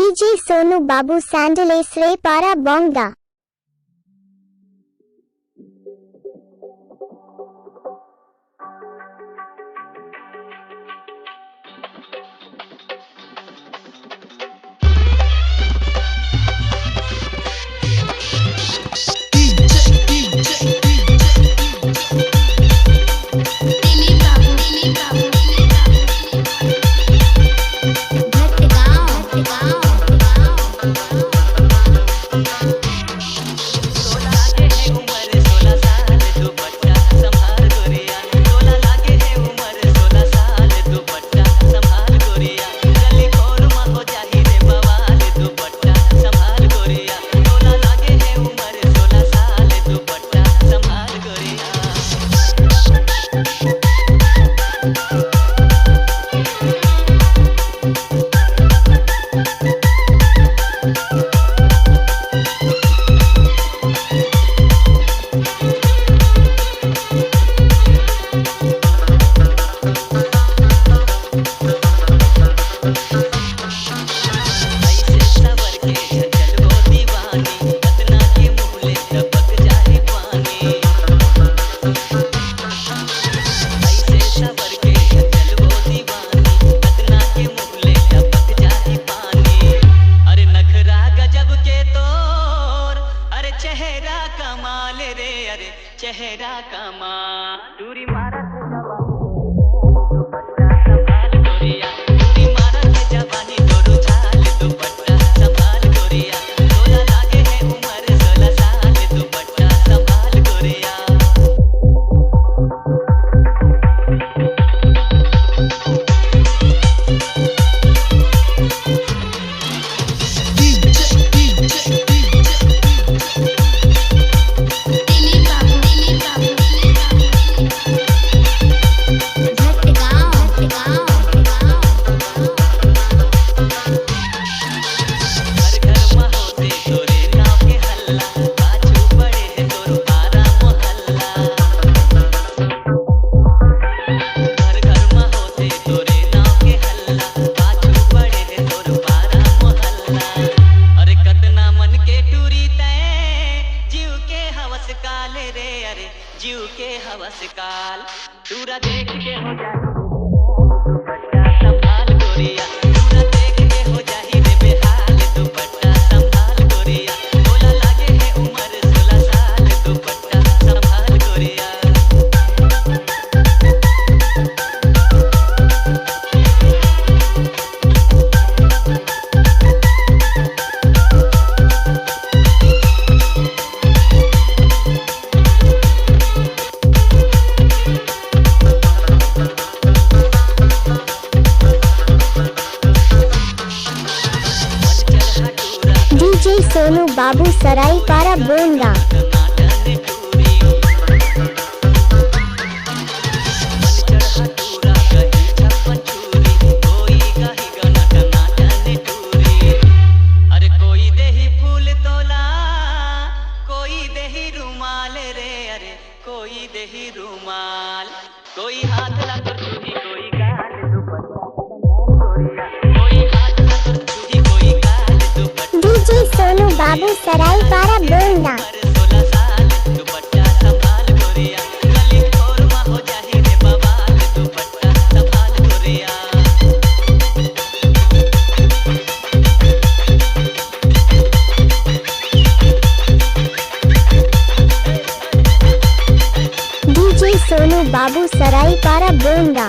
DJ Sonu बाबू सैंडलेसरे पारा बोंगा। चेहरा कमाल दूरी मारा से दुपट्टा संभाल गोरिया, दूरी मारा से जवानी दोनों झाल दुपट्टा संभाल गोरिया, 16 लागे है उम्र 16 साल दुपट्टा संभाल गोरिया। जीव के हवस काल पूरा देख के हो जाए दुपट्टा संभाल गोरिया, पूरा देख के हो जाए रे बेहाल दुपट्टा संभाल गोरिया, 16 लागे है उम्र 16 साल दुपट्टा संभाल गोरिया। डीजे सोनू बाबू सराई पारा बोंगा। अरे कोई देही फूल तोला कोई देही रुमाल रे, अरे कोई देही रुमाल, कोई हाथ ला तो तुझी कोई गाल दुपट्टा गोरिया, कोई हाथ ला तो तुझी कोई गाल दुपट्टा। डीजे सोनू बाबू सराई पारा बोंगा। 16 साल दुपट्टा संभाल गोरिया, गली खोरमा हो जाही रे बवाल दुपट्टा संभाल गोरिया। डीजे सोनू बाबू सराई पारा बोंगा।